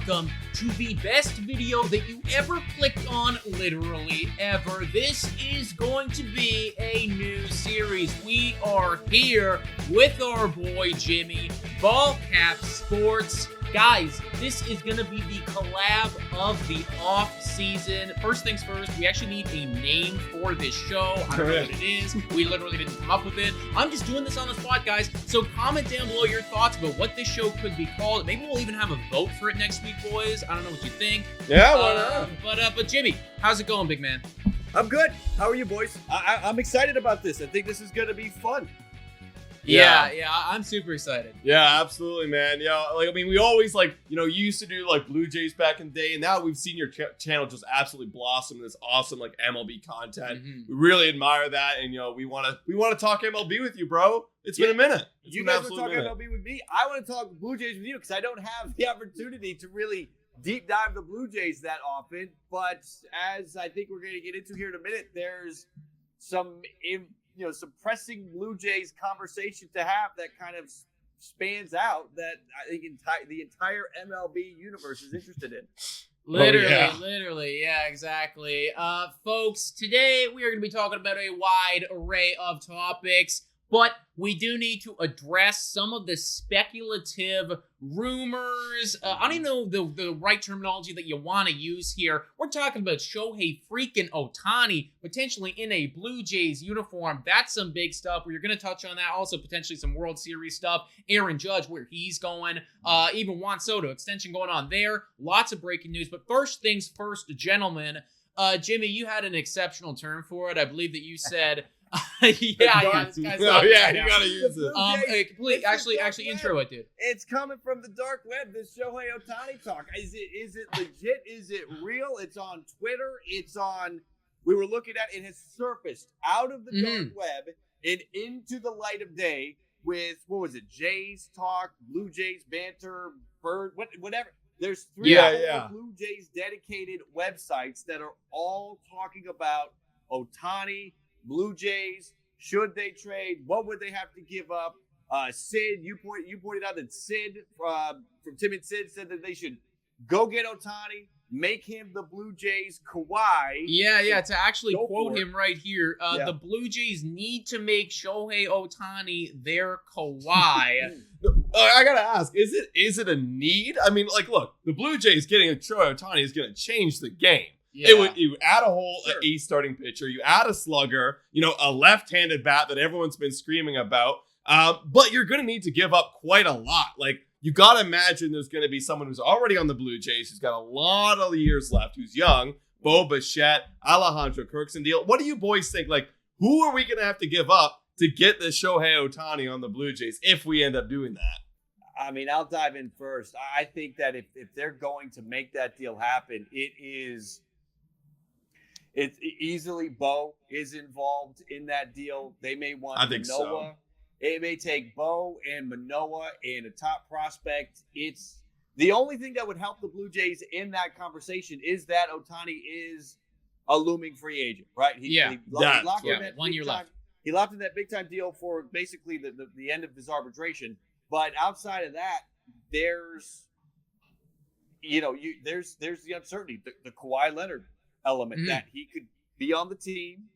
welcome to the best video that you ever clicked on, literally ever. This is going to be a new series. We are here with our boy Jimmy, BALLCAP Sports. Guys, this is going to be the collab of the off season. First things first, we actually need a name for this show. I don't know what it is. We literally didn't come up with it. I'm just doing this on the spot, guys. So comment down below your thoughts about what this show could be called. Maybe we'll even have a vote for it next week, boys. I don't know what you think. Yeah, why not? But Jimmy, how's it going, big man? I'm good. How are you, boys? I'm excited about this. I think this is going to be fun. Yeah, I'm super excited. Yeah, absolutely, man. We always you used to do Blue Jays back in the day, and now we've seen your channel just absolutely blossom this awesome MLB content. Mm-hmm. We really admire that, and we want to talk MLB with you, bro. It's been a minute. You guys want to talk MLB with me? I want to talk Blue Jays with you because I don't have the opportunity to really deep dive the Blue Jays that often. But as I think we're going to get into here in a minute, there's some some pressing Blue Jays conversation to have that kind of spans out that I think the entire MLB universe is interested in. Literally, yeah, exactly. Folks, today we are going to be talking about a wide array of topics, but we do need to address some of the speculative rumors. I don't even know the right terminology that you want to use here. We're talking about Shohei freaking Ohtani potentially in a Blue Jays uniform. That's some big stuff. We're going to touch on that. Also, potentially some World Series stuff. Aaron Judge, where he's going. Even Juan Soto, extension going on there. Lots of breaking news. But first things first, gentlemen. Jimmy, you had an exceptional term for it. I believe that you said... you gotta use it. Actually, intro it, dude. It's coming from the dark web. This Shohei Ohtani talk. Is it legit? Is it real? It's on Twitter. We were looking at it. It has surfaced out of the dark web and into the light of day with Jays talk, Blue Jays banter, bird, whatever. There's three Blue Jays dedicated websites that are all talking about Ohtani. Blue Jays, should they trade? What would they have to give up? Sid, you pointed out that Sid from Tim and Sid said that they should go get Ohtani, make him the Blue Jays Kawhi. Yeah. To actually quote him right here, the Blue Jays need to make Shohei Ohtani their Kawhi. I gotta ask, is it a need? I mean, look, the Blue Jays getting a Shohei Ohtani is gonna change the game. Yeah. You add a whole ace starting pitcher, you add a slugger, a left-handed bat that everyone's been screaming about, but you're going to need to give up quite a lot. You got to imagine there's going to be someone who's already on the Blue Jays, who's got a lot of years left, who's young, Bo Bichette, Alejandro Kirkson deal. What do you boys think? Who are we going to have to give up to get the Shohei Ohtani on the Blue Jays if we end up doing that? I mean, I'll dive in first. I think that if they're going to make that deal happen, it's easily Bo is involved in that deal. They may want Manoah. So. It may take Bo and Manoah and a top prospect. It's the only thing that would help the Blue Jays in that conversation is that Ohtani is a looming free agent, right? He locked in that 1 year left. He locked in that big time deal for basically the end of his arbitration. But outside of that, there's the uncertainty, the Kawhi Leonard element that he could be on the team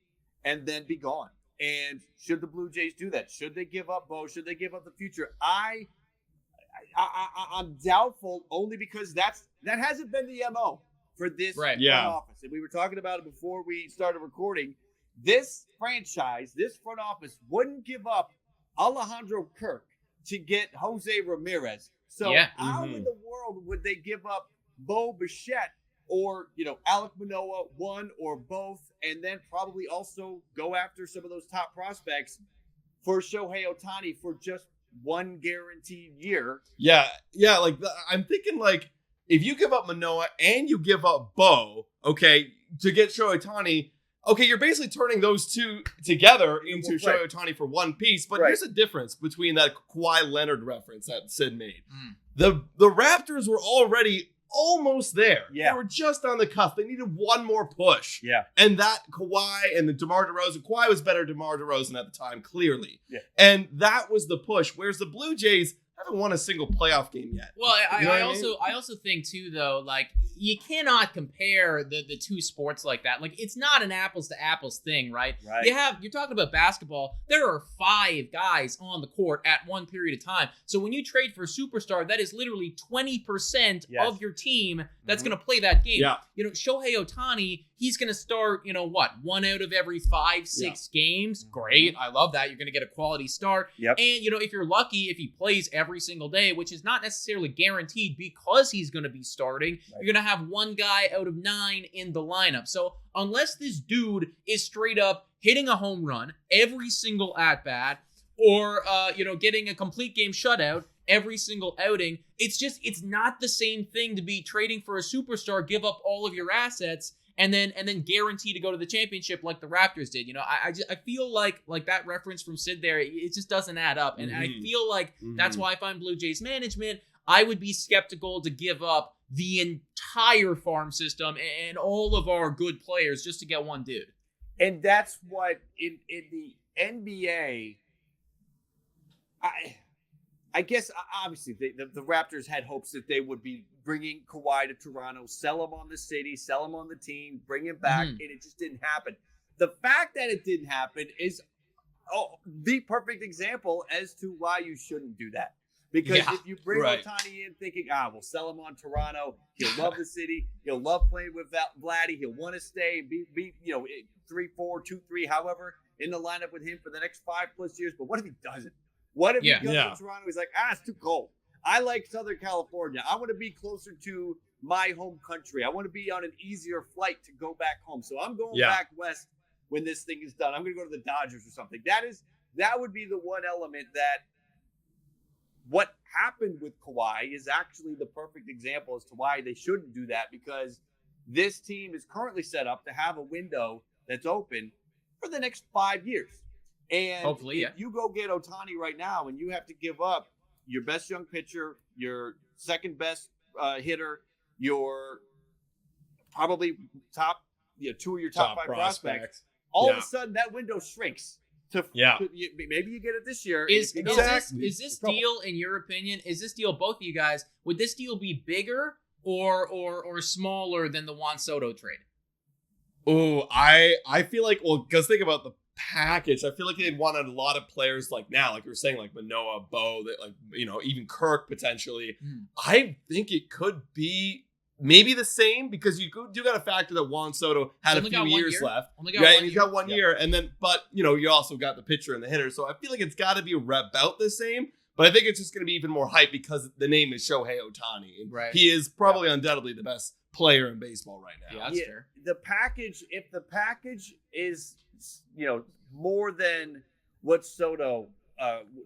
and then be gone. And should the Blue Jays do that? Should they give up Bo? Should they give up the future? I'm doubtful only because that hasn't been the MO for this front office. And we were talking about it before we started recording. This franchise, this front office wouldn't give up Alejandro Kirk to get Jose Ramirez. So how in the world would they give up Bo Bichette or, Alek Manoah, one or both, and then probably also go after some of those top prospects for Shohei Ohtani for just one guaranteed year? I'm thinking if you give up Manoah and you give up Bo, to get Shohei Ohtani, you're basically turning those two together into Shohei Ohtani for one piece. But here's the difference between that Kawhi Leonard reference that Sid made. The Raptors were already almost there. They were just on the cusp. They needed one more push. And that Kawhi and the DeMar DeRozan, Kawhi was better DeMar DeRozan at the time, clearly. And that was the push. Whereas the Blue Jays, haven't won a single playoff game yet. Well, You know what I also think too, though, like you cannot compare the two sports like that. Like it's not an apples to apples thing, right? Right. You're talking about basketball. There are 5 guys on the court at one period of time. So when you trade for a superstar, that is literally 20% of your team that's going to play that game. Yeah. You know, Shohei Ohtani, he's going to start, you know, what, 1 out of every 5-6 games. Great. I love that. You're going to get a quality start. Yep. And, you know, if you're lucky, if he plays every single day, which is not necessarily guaranteed because he's going to be starting, you're going to have 1 guy out of 9 in the lineup. So unless this dude is straight up hitting a home run every single at-bat or, you know, getting a complete game shutout every single outing, it's not the same thing to be trading for a superstar, give up all of your assets, and then guarantee to go to the championship like the Raptors did. You know, I feel like that reference from Sid there, it just doesn't add up. And I feel like that's why if I'm Blue Jays management, I would be skeptical to give up the entire farm system and all of our good players just to get one dude. And that's what in the NBA, I guess obviously the Raptors had hopes that they would be bringing Kawhi to Toronto, sell him on the city, sell him on the team, bring him back, and it just didn't happen. The fact that it didn't happen is the perfect example as to why you shouldn't do that. Because if you bring Ohtani in thinking, we'll sell him on Toronto, he'll love the city, he'll love playing with Vladdy, he'll want to stay, be 3-4, 2-3, however, in the lineup with him for the next 5+ years. But what if he doesn't? What if he goes to Toronto? He's like, it's too cold. I like Southern California. I want to be closer to my home country. I want to be on an easier flight to go back home. So I'm going back west when this thing is done. I'm going to go to the Dodgers or something. That would be the one element that what happened with Kawhi is actually the perfect example as to why they shouldn't do that, because this team is currently set up to have a window that's open for the next 5 years. And hopefully, if you go get Ohtani right now and you have to give up your best young pitcher, your second best hitter, your probably top 2 of your top 5 prospects, all of a sudden that window shrinks. Maybe you get it this year. Is this deal, in your opinion, both of you guys, would this deal be bigger or smaller than the Juan Soto trade? Oh, I feel like, because think about the package. I feel like they'd wanted a lot of players like now, like you were saying, like Manoah, Bo, that, like, even Kirk potentially. I think it could be maybe the same, because you do got to factor that Juan Soto had a few years left. And he's got 1 year. And then, but, you also got the pitcher and the hitter. So I feel like it's got to be about the same. But I think it's just going to be even more hype because the name is Shohei Ohtani. And he is probably undoubtedly the best player in baseball right now. Yeah, that's fair. The package, if the package is, more than what Soto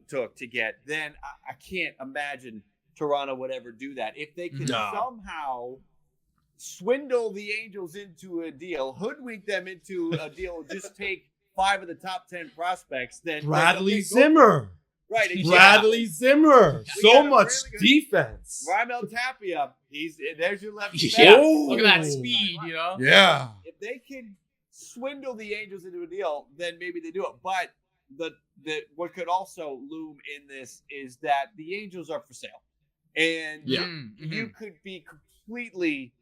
took to get, then I can't imagine Toronto would ever do that. If they could somehow swindle the Angels into a deal, hoodwink them into a deal, just take 5 of the top 10 prospects, then Bradley Zimmer. Right, exactly. Bradley Zimmer. So much defense. Raimel Tapia. There's your left back. Look at that speed, Yeah. If they can swindle the Angels into a deal, then maybe they do it. But what could also loom in this is that the Angels are for sale. And you could be completely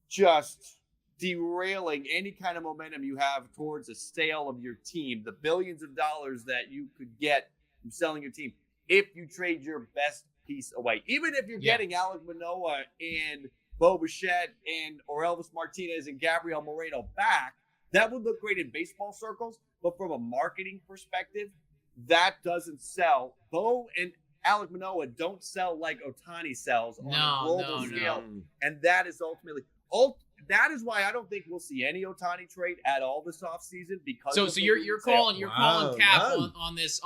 just derailing any kind of momentum you have towards a sale of your team, the billions of dollars that you could get from selling your team if you trade your best piece away. Even if you're getting Alek Manoah and Bo Bichette or Elvis Martinez and Gabriel Moreno back, that would look great in baseball circles. But from a marketing perspective, that doesn't sell. Bo and Alek Manoah don't sell like Ohtani sells on a global scale. And that is ultimately that is why I don't think we'll see any Ohtani trade at all this offseason, because so you're calling cap on this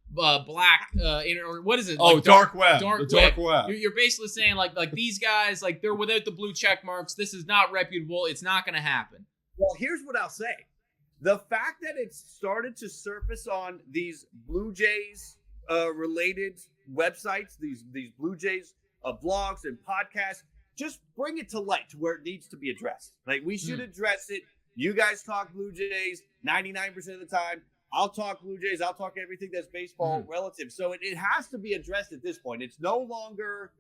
black or what is it? Oh, like dark web. Dark web. You're basically saying like these guys, like, they're without the blue check marks. This is not reputable. It's not going to happen. Well, here's what I'll say. The fact that it's started to surface on these Blue Jays related websites, these Blue Jays blogs and podcasts, just bring it to light to where it needs to be addressed. Like, we should address it. You guys talk Blue Jays 99% of the time. I'll talk Blue Jays. I'll talk everything that's baseball relative. So it has to be addressed at this point. It's no longer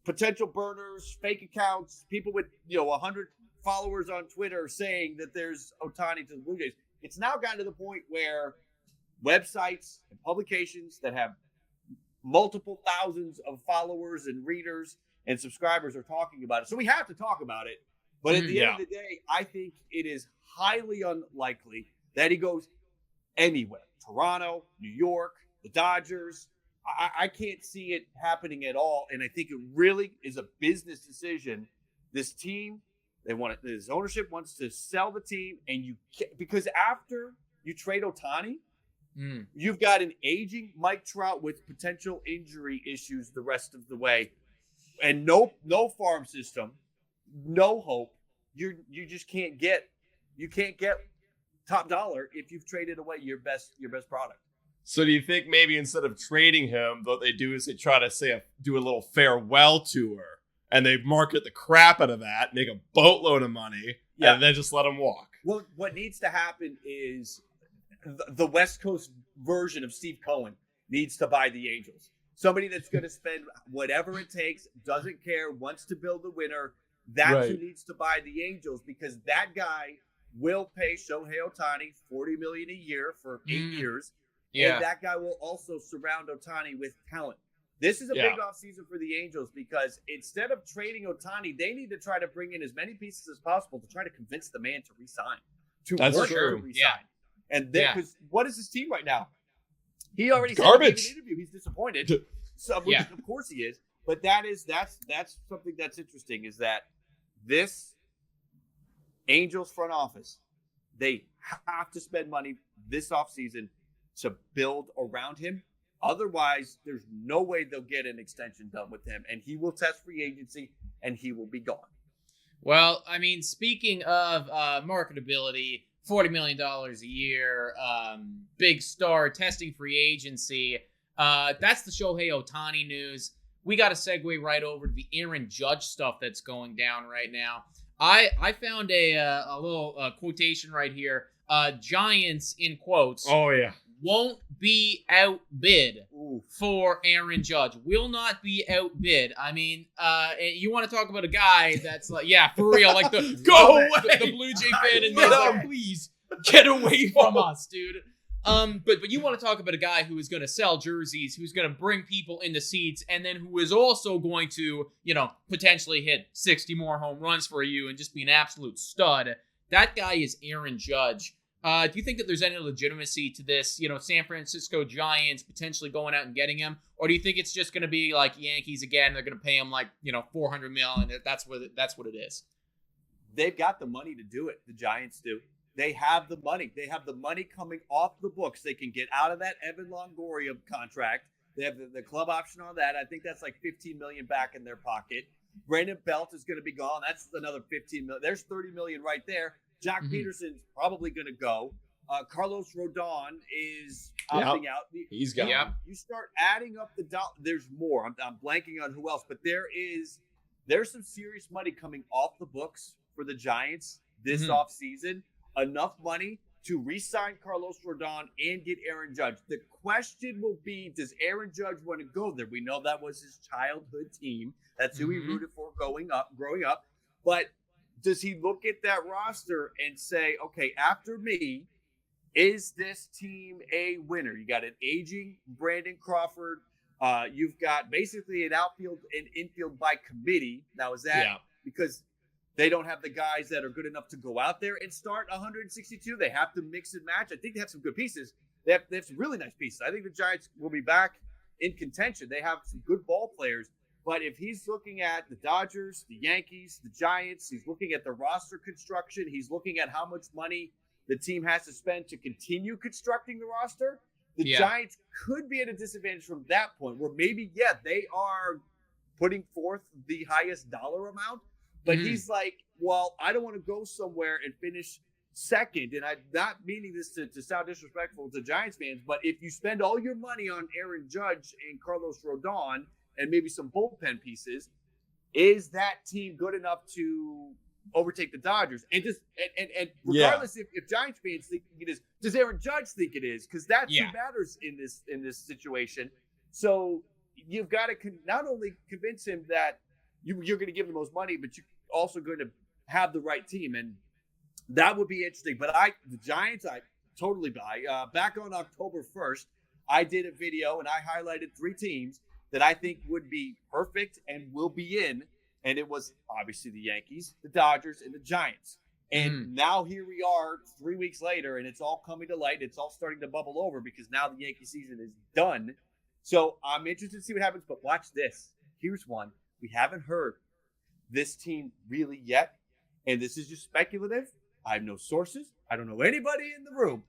potential burners, fake accounts, people with 100 followers on Twitter saying that there's Ohtani to the Blue Jays. It's now gotten to the point where websites and publications that have multiple thousands of followers and readers and subscribers are talking about it. So we have to talk about it. But at the end of the day, I think it is highly unlikely that he goes anywhere. Toronto, New York, the Dodgers. I can't see it happening at all. And I think it really is a business decision. This team, his ownership wants to sell the team. And because after you trade Ohtani, you've got an aging Mike Trout with potential injury issues the rest of the way. And no farm system, no hope. You just can't get top dollar if you've traded away your best product. So do you think maybe instead of trading him, what they do is they try to do a little farewell tour and they market the crap out of that, make a boatload of money, and then just let him walk? Well, what needs to happen is the West Coast version of Steve Cohen needs to buy the Angels. Somebody that's going to spend whatever it takes, doesn't care, wants to build a winner. That's who needs to buy the Angels, because that guy will pay Shohei Ohtani $40 million a year for 8 years. Yeah. And that guy will also surround Ohtani with talent. This is a big offseason for the Angels, because instead of trading Ohtani, they need to try to bring in as many pieces as possible to try to convince the man to resign. That's true. To resign. Yeah. And because what is his team right now? He already garbage. said in an interview he's disappointed. So which of course he is. But that's something that's interesting, is that this Angels front office, they have to spend money this offseason to build around him. Otherwise, there's no way they'll get an extension done with him, and he will test free agency, and he will be gone. Well, I mean, speaking of marketability, $40 million a year, big star, testing free agency. That's the Shohei Ohtani news. We got to segue right over to the Aaron Judge stuff that's going down right now. I found a little quotation right here. Giants, in quotes. Oh, yeah. Won't be outbid for Aaron Judge. Will not be outbid. I mean, you want to talk about a guy that's like, yeah, for real, like the the Blue Jay fan, and like, please get away from us, dude. But you want to talk about a guy who is going to sell jerseys, who's going to bring people into seats, and then who is also going to, potentially hit 60 more home runs for you and just be an absolute stud. That guy is Aaron Judge. Do you think that there's any legitimacy to this, San Francisco Giants potentially going out and getting him? Or do you think it's just going to be like Yankees again? They're going to pay him like, $400 million, and that's what it is. They've got the money to do it. The Giants do. They have the money. They have the money coming off the books. They can get out of that Evan Longoria contract. They have the club option on that. I think that's like $15 million back in their pocket. Brandon Belt is going to be gone. That's another $15 million. There's $30 million right there. Jock Peterson's probably going to go. Carlos Rodon is opting out. He's gone. Yep. You start adding up the dollars. There's more. I'm blanking on who else, but there's some serious money coming off the books for the Giants this offseason. Enough money to re-sign Carlos Rodon and get Aaron Judge. The question will be, does Aaron Judge want to go there? We know that was his childhood team. That's who he rooted for growing up. But does he look at that roster and say, okay, after me, is this team a winner? You got an aging Brandon Crawford. You've got basically an outfield and infield by committee. Now, is that because they don't have the guys that are good enough to go out there and start 162? They have to mix and match. I think they have some good pieces. They have some really nice pieces. I think the Giants will be back in contention. They have some good ball players. But if he's looking at the Dodgers, the Yankees, the Giants, he's looking at the roster construction, he's looking at how much money the team has to spend to continue constructing the roster, the Giants could be at a disadvantage from that point where maybe, they are putting forth the highest dollar amount. But he's like, well, I don't want to go somewhere and finish second. And I'm not meaning this to sound disrespectful to Giants fans, but if you spend all your money on Aaron Judge and Carlos Rodon and maybe some bullpen pieces, is that team good enough to overtake the Dodgers. And just and regardless if Giants fans think it is, does Aaron Judge think it is? Because that's who matters in this situation. So you've got to not only convince him that you're going to give him the most money, but you're also going to have the right team, and that would be interesting. But the Giants, I totally buy. Back on October 1st, I did a video and I highlighted 3 teams that I think would be perfect and will be in. And it was obviously the Yankees, the Dodgers, and the Giants. And now here we are 3 weeks later, and it's all coming to light. It's all starting to bubble over because now the Yankee season is done. So I'm interested to see what happens, but watch this. Here's one. We haven't heard this team really yet, and this is just speculative. I have no sources. I don't know anybody in the room.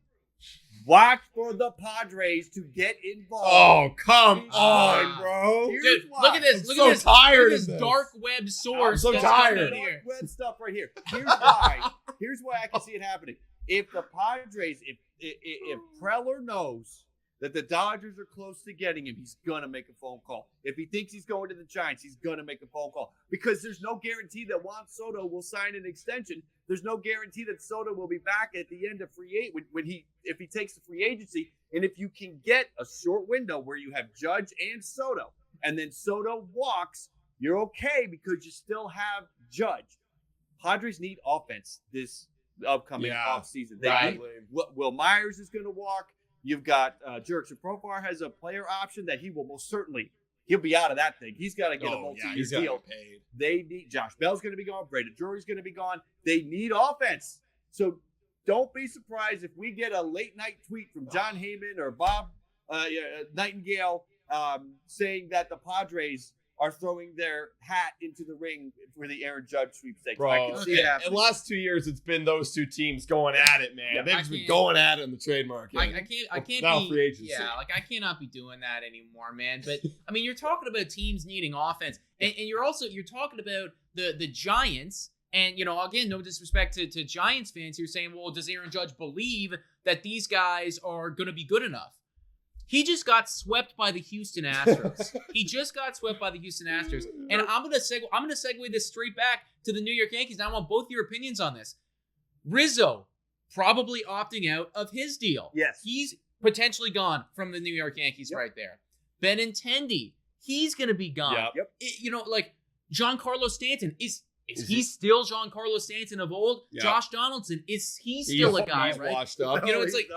Watch for the Padres to get involved. Oh, come on, bro. Dude, look at this. Look at this dark web source. I'm so tired. Dark web stuff right here. Here's why. Here's why I can see it happening. If the Padres, if Preller knows that the Dodgers are close to getting him, he's going to make a phone call. If he thinks he's going to the Giants, he's going to make a phone call. Because there's no guarantee that Juan Soto will sign an extension. There's no guarantee that Soto will be back at the end of if he takes the free agency. And if you can get a short window where you have Judge and Soto, and then Soto walks, you're okay because you still have Judge. Padres need offense this upcoming offseason. Will Myers is going to walk. You've got Jurickson Profar has a player option that he will most certainly he'll be out of that thing. He's got to get a multi-year deal. Paid. They need Josh Bell's going to be gone. Braden Drury's going to be gone. They need offense. So don't be surprised if we get a late night tweet from John Heyman or Bob Nightingale saying that the Padres are throwing their hat into the ring for the Aaron Judge sweepstakes. Bro, I can see it happening. In the last 2 years, it's been those 2 teams going at it, man. They've just been going at it in the trade market. I can't now be, free agency. Yeah, like I cannot be doing that anymore, man. But I mean, you're talking about teams needing offense, and you're talking about the Giants. And again, no disrespect to Giants fans, you're saying, well, does Aaron Judge believe that these guys are going to be good enough? He just got swept by the Houston Astros. And I'm gonna segue this straight back to the New York Yankees. Now I want both your opinions on this. Rizzo probably opting out of his deal. Yes. He's potentially gone from the New York Yankees right there. Benintendi, he's gonna be gone. Yep. Like Giancarlo Stanton, is he still Giancarlo Stanton of old? Yep. Josh Donaldson, is he still a guy, he's right? washed up. It's like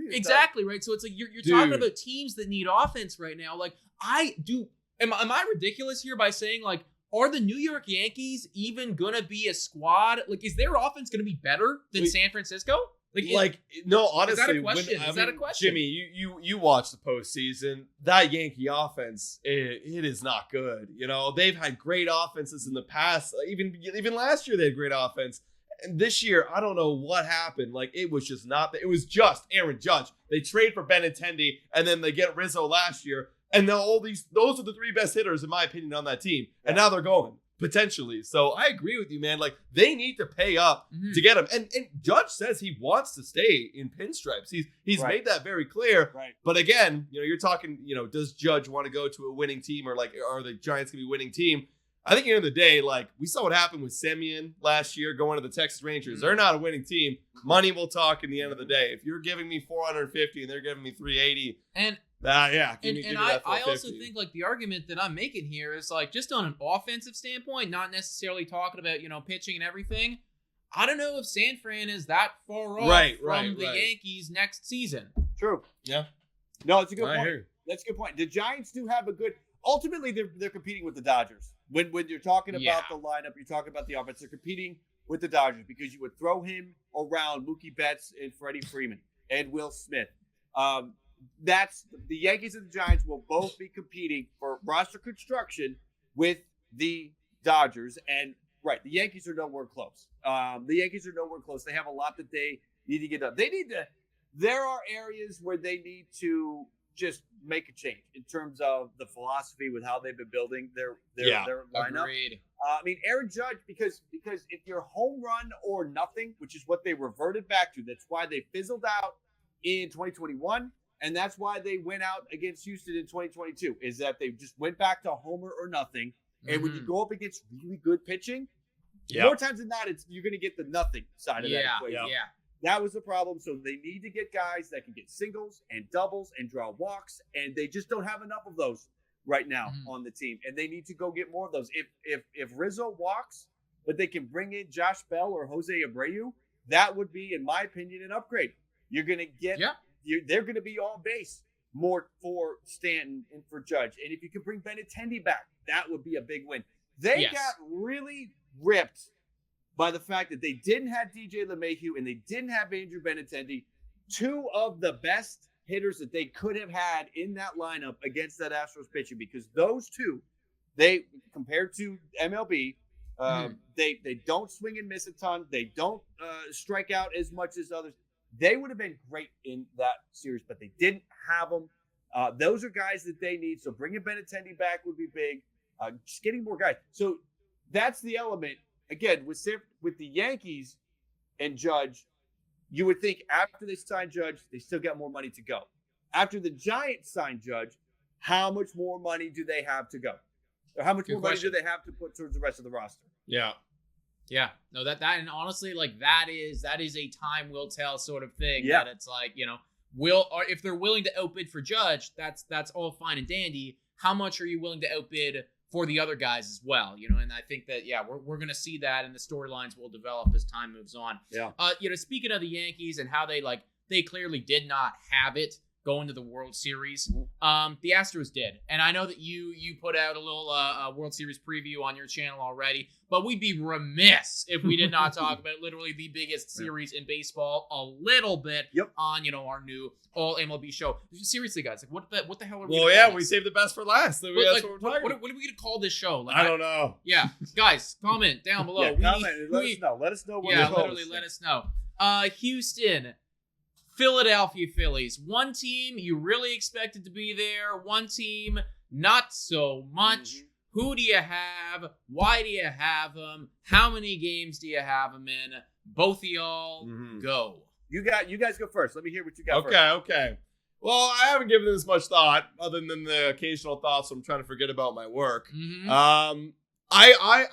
exactly right. So it's like you're talking about teams that need offense right now. Like am I ridiculous here by saying like, are the New York Yankees even gonna be a squad? Like, is their offense gonna be better than San Francisco? No, honestly, is that a question? Is that a question? Jimmy, you watch the postseason. That Yankee offense, it is not good. They've had great offenses in the past. Even last year, they had great offense. And this year, I don't know what happened. Like, it was just not. It was just Aaron Judge. They trade for Benintendi, and then they get Rizzo last year. And now those are the 3 best hitters, in my opinion, on that team. And now they're going. Potentially. So I agree with you, man. Like, they need to pay up to get him. And Judge says he wants to stay in pinstripes. He's made that very clear. Right. But again, you're talking, does Judge want to go to a winning team, or like, are the Giants going to be a winning team? I think at the end of the day, like, we saw what happened with Semien last year going to the Texas Rangers. They're not a winning team. Money will talk in the end of the day. If you're giving me $450 and they're giving me $380, and give me I also think like the argument that I'm making here is like, just on an offensive standpoint, not necessarily talking about pitching and everything. I don't know if San Fran is that far off from the Yankees next season. True. Yeah. No, it's a good point. That's a good point. The Giants do have a good. Ultimately, they're competing with the Dodgers. When you're talking about the lineup, you're talking about the offense. They're competing with the Dodgers because you would throw him around Mookie Betts and Freddie Freeman and Will Smith. That's the Yankees and the Giants will both be competing for roster construction with the Dodgers. And the Yankees are nowhere close. They have a lot that they need to get done. There are areas where they need to just make a change in terms of the philosophy with how they've been building their lineup. Agreed. Aaron Judge, because if you're home run or nothing, which is what they reverted back to, that's why they fizzled out in 2021, and that's why they went out against Houston in 2022, is that they just went back to homer or nothing. And when you go up against really good pitching, Yeah. More times than not, you're going to get the nothing side of that equation. Yeah. That was the problem. So they need to get guys that can get singles and doubles and draw walks, and they just don't have enough of those right now on the team. And they need to go get more of those. If Rizzo walks, but they can bring in Josh Bell or Jose Abreu, that would be, in my opinion, an upgrade. You're going to get they're going to be all base more for Stanton and for Judge. And if you can bring Benintendi back, that would be a big win. They got really ripped by the fact that they didn't have DJ LeMahieu and they didn't have Andrew Benintendi, two of the best hitters that they could have had in that lineup against that Astros pitcher, because those two, they compared to MLB, they don't swing and miss a ton. They don't strike out as much as others. They would have been great in that series, but they didn't have them. Those are guys that they need. So bringing Benintendi back would be big. Just getting more guys. So that's the element. Again, with the Yankees and Judge, you would think after they sign Judge, they still got more money to go. After the Giants sign Judge, how much more money do they have to go? Or how much more money do they have to put towards the rest of the roster? Yeah. Yeah. No, that and honestly, like that is a time will tell sort of thing. Yeah. That it's like, if they're willing to outbid for Judge, that's all fine and dandy. How much are you willing to outbid for the other guys as well? And I think that we're gonna see that, and the storylines will develop as time moves on. Yeah. Speaking of the Yankees and how they clearly did not have it going to the World Series. The Astros did. And I know that you put out a little World Series preview on your channel already, but we'd be remiss if we did not talk about literally the biggest series in baseball a little bit on, our new All MLB show. Seriously, guys, like what the hell are we Well, yeah, we saved the best for last. That's what we're talking what are we going to call this show? Like, I don't know. Yeah. Guys, comment down below. Let us know. Let us know what literally let us know. Houston, Philadelphia Phillies. One team you really expected to be there. One team not so much. Who do you have? Why do you have them? How many games do you have them in? Both of y'all go. You guys go first. Let me hear what you got first. Okay. Well, I haven't given this much thought other than the occasional thoughts. So I'm trying to forget about my work. I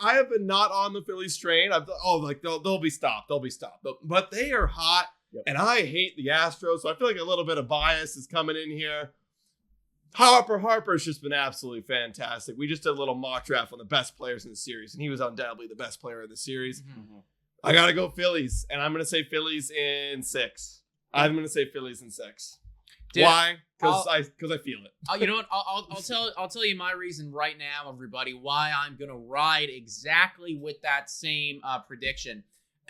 have been not on the Phillies train. They'll be stopped. But they are hot. Yep. And I hate the Astros, so I feel like a little bit of bias is coming in here. Harper's just been absolutely fantastic. We just did a little mock draft on the best players in the series, and he was undoubtedly the best player in the series. I got to go Phillies, and I'm going to say Phillies in 6. I'm going to say Phillies in 6. Why? Because I feel it. You know what? I'll tell you my reason right now, everybody, why I'm going to ride exactly with that same prediction.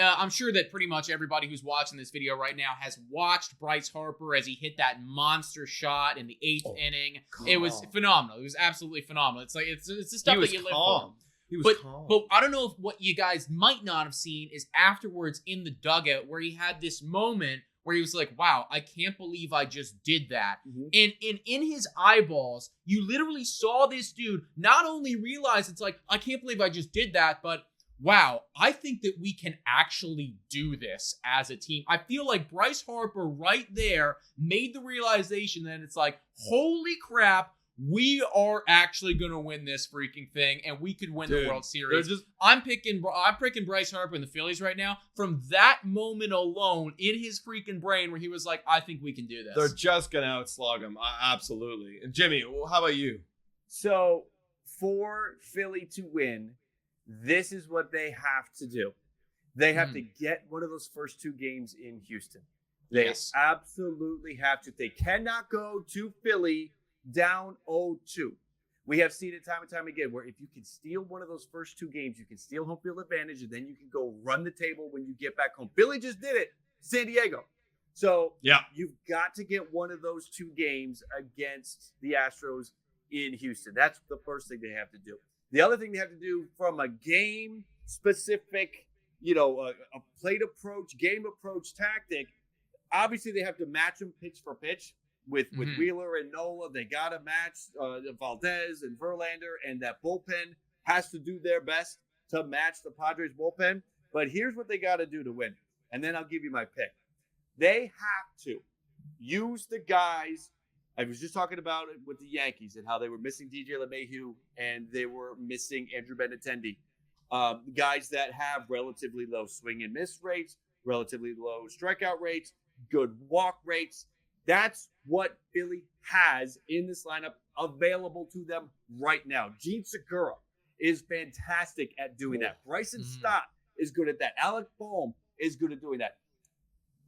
I'm sure that pretty much everybody who's watching this video right now has watched Bryce Harper as he hit that monster shot in the 8th inning. It was phenomenal. It was absolutely phenomenal. It's like it's the stuff that you live for. He was calm. But I don't know if what you guys might not have seen is afterwards in the dugout where he had this moment where he was like, wow, I can't believe I just did that. And in his eyeballs, you literally saw this dude not only realize it's like, I can't believe I just did that, but wow, I think that we can actually do this as a team. I feel like Bryce Harper right there made the realization that it's like, holy crap, we are actually going to win this freaking thing, and we could win the World Series. I'm picking Bryce Harper and the Phillies right now from that moment alone in his freaking brain where he was like, I think we can do this. They're just going to outslug him. Absolutely. And Jimmy, how about you? So for Philly to win, this is what they have to do. They have to get one of those first 2 games in Houston. They absolutely have to. They cannot go to Philly down 0-2. We have seen it time and time again where if you can steal one of those first 2 games, you can steal home field advantage, and then you can go run the table when you get back home. Philly just did it, San Diego. So you've got to get one of those 2 games against the Astros in Houston. That's the first thing they have to do. The other thing they have to do from a game-specific, a plate approach, game approach tactic, obviously they have to match them pitch for pitch with Wheeler and Nola. They got to match Valdez and Verlander, and that bullpen has to do their best to match the Padres bullpen. But here's what they got to do to win, and then I'll give you my pick. They have to use the guys. I was just talking about it with the Yankees and how they were missing DJ LeMahieu and they were missing Andrew Benintendi. Guys that have relatively low swing and miss rates, relatively low strikeout rates, good walk rates. That's what Philly has in this lineup available to them right now. Gene Segura is fantastic at doing that. Bryson Stott is good at that. Alec Boehm is good at doing that.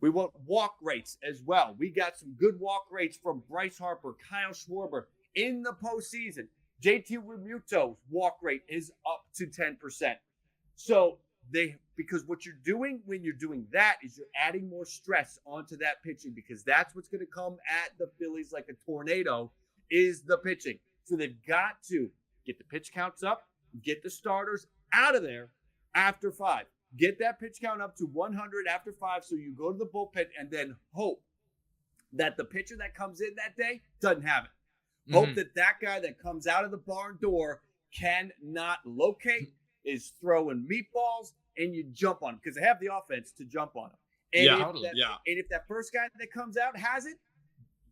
We want walk rates as well. We got some good walk rates from Bryce Harper, Kyle Schwarber in the postseason. JT Realmuto's walk rate is up to 10%. So because what you're doing when you're doing that is you're adding more stress onto that pitching, because that's what's going to come at the Phillies like a tornado is the pitching. So they've got to get the pitch counts up, get the starters out of there after 5. Get that pitch count up to 100 after 5, so you go to the bullpen and then hope that the pitcher that comes in that day doesn't have it. Hope that guy that comes out of the barn door cannot locate, is throwing meatballs, and you jump on him because they have the offense to jump on him. And if that first guy that comes out has it,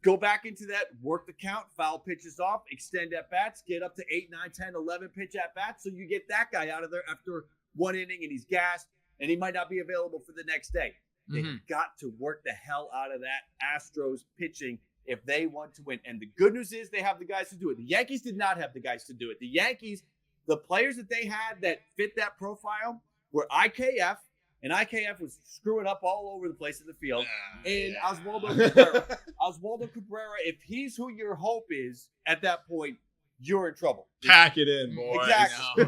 go back into that, work the count, foul pitches off, extend at bats, get up to 8, 9, 10, 11 pitch at bats, so you get that guy out of there after 1 inning and he's gassed and he might not be available for the next day. They've got to work the hell out of that Astros pitching if they want to win. And the good news is they have the guys to do it. The Yankees did not have the guys to do it. The Yankees, the players that they had that fit that profile were IKF, and IKF was screwing up all over the place in the field. And Oswaldo Cabrera. Oswaldo Cabrera, if he's who your hope is at that point, you're in trouble. Pack it in, boys. Exactly.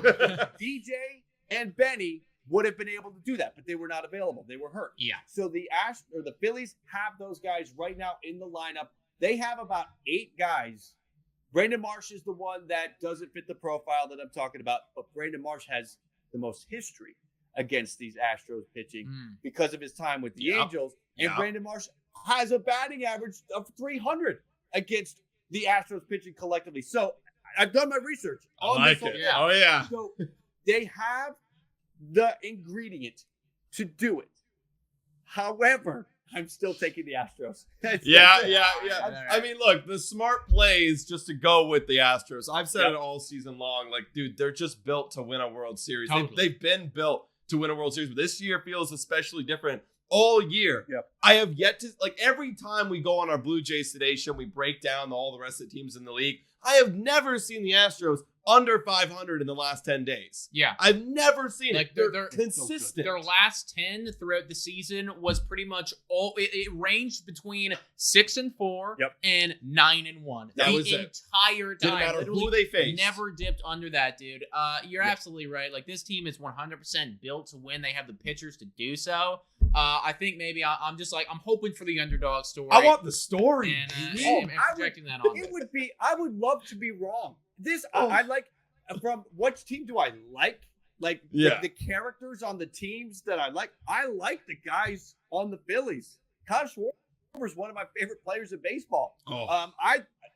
DJ and Benny would have been able to do that, but they were not available. They were hurt. Yeah. So the Phillies have those guys right now in the lineup. They have about 8 guys. Brandon Marsh is the one that doesn't fit the profile that I'm talking about, but Brandon Marsh has the most history against these Astros pitching because of his time with the Angels. And Brandon Marsh has a batting average of 300 against the Astros pitching collectively. So I've done my research on this. Oh, yeah. So they have the ingredient to do it. However, I'm still taking the Astros. I mean, look, the smart play is just to go with the Astros. I've said it all season long. Like, dude, they're just built to win a World Series. Totally. They've been built to win a World Series, but this year feels especially different. All year, Yep. I have yet to, like, every time we go on our Blue Jays Today show, we break down all the rest of the teams in the league. I have never seen the Astros under 500 in the last 10 days. Yeah. I've never seen Like, it. They're they're consistent. Their last 10 throughout the season was pretty much all. It ranged between 6-4 and 9-1. That was the it. entire time. Didn't matter Literally who they faced. Never dipped under that, dude. You're absolutely right. Like, this team is 100% built to win. They have the pitchers to do so. I think maybe I'm just like, I'm hoping for the underdog story. I want the story. And projecting that on. I would love to be wrong. I like, from which team do I like? Like the characters on the teams that I like. I like the guys on the Phillies. Kyle Schwarber is one of my favorite players in baseball.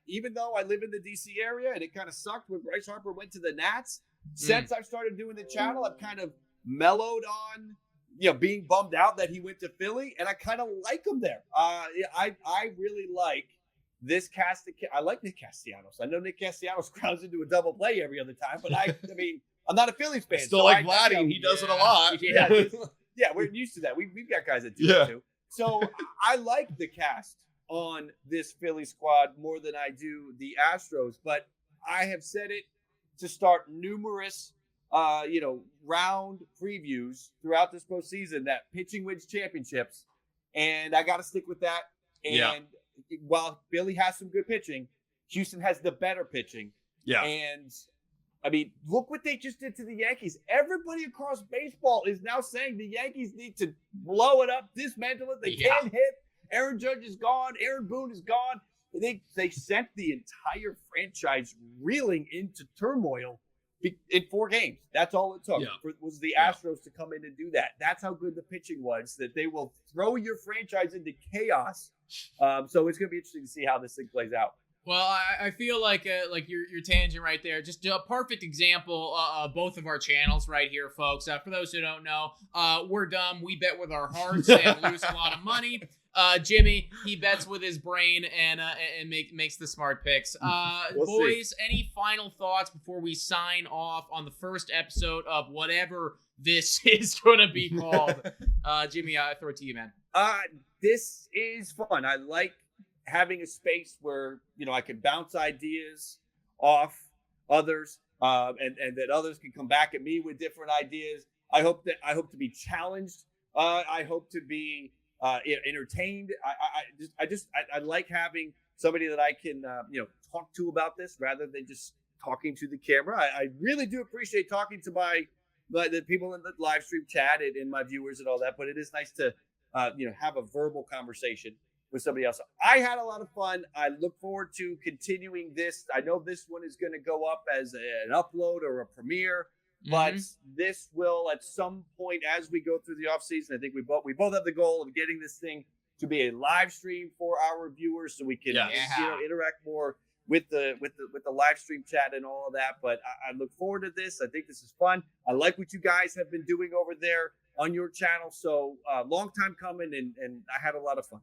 Even though I live in the DC area and it kind of sucked when Bryce Harper went to the Nats, since I started doing the channel, I've kind of mellowed on, being bummed out that he went to Philly, and I kind of like him there. I really like this cast. I like Nick Castellanos. I know Nick Castellanos crowds into a double play every other time, but I mean, I'm not a Phillies fan. Still like Vladdy, and he does it a lot. Yeah, we're used to that. We've got guys that do it too. So I like the cast on this Philly squad more than I do the Astros, but I have said it to start numerous round previews throughout this postseason that pitching wins championships, and I got to stick with that. And while Philly has some good pitching, Houston has the better pitching. Yeah. And I mean, look what they just did to the Yankees. Everybody across baseball is now saying the Yankees need to blow it up, dismantle it. They can't hit. Aaron Judge is gone. Aaron Boone is gone. They sent the entire franchise reeling into turmoil in 4 games. That's all it took was the Astros to come in and do that. That's how good the pitching was, that they will throw your franchise into chaos. So it's going to be interesting to see how this thing plays out. Well, I feel like your tangent right there, just a perfect example of both of our channels right here, folks. For those who don't know, we're dumb. We bet with our hearts and lose a lot of money. Jimmy, he bets with his brain and makes the smart picks. Boys, any final thoughts before we sign off on the first episode of whatever this is going to be called? Jimmy, I throw it to you, man. This is fun. I like having a space where, I can bounce ideas off others, and that others can come back at me with different ideas. I hope to be challenged. I hope to be entertained. I like having somebody that I can talk to about this rather than just talking to the camera. I really do appreciate talking to the people in the live stream chat and my viewers and all that, but it is nice to have a verbal conversation with somebody else. I had a lot of fun. I look forward to continuing this. I know this one is going to go up as an upload or a premiere, but this will at some point as we go through the off season. I think we both have the goal of getting this thing to be a live stream for our viewers, so we can interact more with the live stream chat and all of that. But I look forward to this. I think this is fun. I like what you guys have been doing over there on your channel. So long time coming, and I had a lot of fun.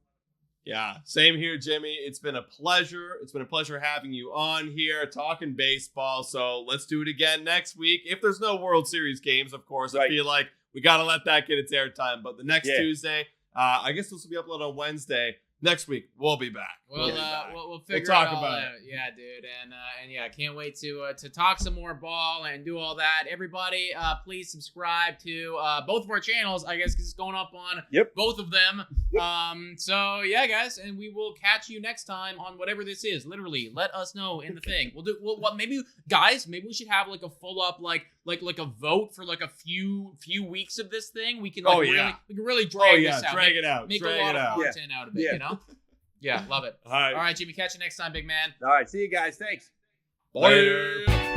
Yeah, same here, Jimmy. It's been a pleasure. It's been a pleasure having you on here talking baseball. So let's do it again next week. If there's no World Series games, of course, I feel like we got to let that get its airtime. But the next Tuesday, I guess this will be uploaded on Wednesday. Next week, we'll be back. We'll figure it all out. Yeah, dude. And yeah, can't wait to talk some more ball and do all that. Everybody, please subscribe to both of our channels, I guess, because it's going up on both of them. So yeah, guys, and we will catch you next time on whatever this is. Literally, let us know in the thing. Maybe we should have like a full up like a vote for like a few weeks of this thing. We can we can really drag this out. Drag it out. Make a lot of content out of it, you know? Yeah, love it. All right, Jimmy, catch you next time, big man. All right, see you guys. Thanks. Later.